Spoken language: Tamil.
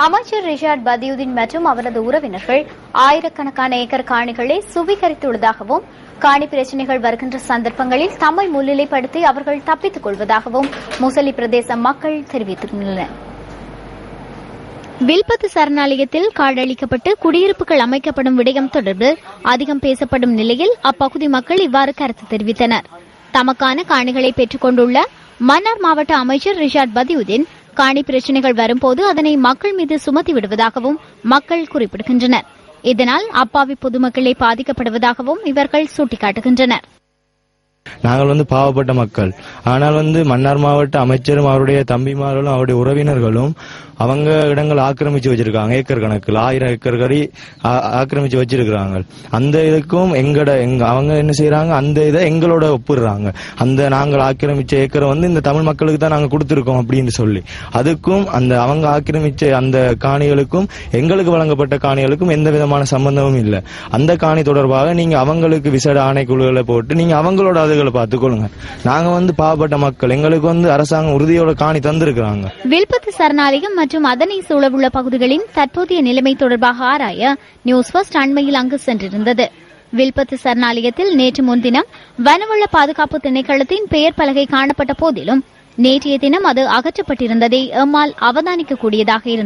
அமைச்சர் ரிஷாட் பதியுதீன் மற்றும் அவரது உறவினர்கள் ஆயிரக்கணக்கான ஏக்கர் காணிகளை சுவீகரித்துள்ளதாகவும் காணி பிரச்சினைகள் வருகின்ற சந்தர்ப்பங்களில் தம்மை முன்னிலைப்படுத்தி அவர்கள் தப்பித்துக் கொள்வதாகவும் முசலி பிரதேச மக்கள் தெரிவித்துள்ளனர். வில்பத்து சரணாலயத்தில் காடழிக்கப்பட்டு குடியிருப்புகள் அமைக்கப்படும் விடயம் தொடர்பில் அதிகம் பேசப்படும் நிலையில் அப்பகுதி மக்கள் இவ்வாறு கருத்து தெரிவித்தனர். தமக்கான காணிகளை பெற்றுக் கொண்டுள்ள மன்னார் மாவட்ட அமைச்சர் ரிஷாட் பதியுதீன் காணி பிரச்சினைகள் வரும்போது அதனை மக்கள் மீது சுமத்தி விடுவதாகவும் மக்கள் குறிப்பிடுகின்றனர். இதனால் அப்பாவி பொதுமக்களே பாதிக்கப்படுவதாகவும் இவர்கள் சுட்டிக்காட்டுகின்றனர். நாங்கள் பாவப்பட்ட மக்கள். ஆனால் மன்னார் மாவட்ட அமைச்சரும் அவருடைய தம்பிமார்களும் அவருடைய உறவினர்களும் அவங்க இடங்கள் ஆக்கிரமிச்சு வச்சிருக்காங்க. ஏக்கர் கணக்கில் 1000 ஏக்கர் கறி ஆக்கிரமிச்சு வச்சிருக்கிறாங்க. அந்த இதுக்கும் அவங்க என்ன செய்யறாங்க, அந்த இதை எங்களோட ஒப்புறாங்க. அந்த நாங்கள் ஆக்கிரமிச்ச ஏக்கரை இந்த தமிழ் மக்களுக்கு தான் நாங்க கொடுத்திருக்கோம் அப்படின்னு சொல்லி, அதுக்கும் அந்த அவங்க ஆக்கிரமிச்ச அந்த காணிகளுக்கும் எங்களுக்கு வழங்கப்பட்ட காணிகளுக்கும் எந்த விதமான சம்பந்தமும் இல்லை. அந்த காணி தொடர்பாக நீங்க அவங்களுக்கு விசேட ஆணைக்குழுகளை போட்டு நீங்க அவங்களோட அதுகளை பார்த்துக்கொள்ளுங்க. நாங்க பாவப்பட்ட மக்கள், எங்களுக்கு அரசாங்கம் உறுதியோட காணி தந்திருக்கிறாங்க. வில்பத்து சரணாலயம் மற்றும் அதனை சூழவுள்ள பகுதிகளின் தற்போதைய நிலைமை தொடர்பாக ஆராய நியூஸ் ஃபர்ஸ்ட் அண்மையில் அங்கு சென்றிருந்தது. வில்பத்து சரணாலயத்தில் நேற்று முன்தினம் வனவள பாதுகாப்பு திணைக்களத்தின் பெயர் பலகை காணப்பட்ட போதிலும் நேற்றைய தினம் அது அகற்றப்பட்டிருந்ததை எம்மால் அவதானிக்கக்கூடியதாக இருந்தது.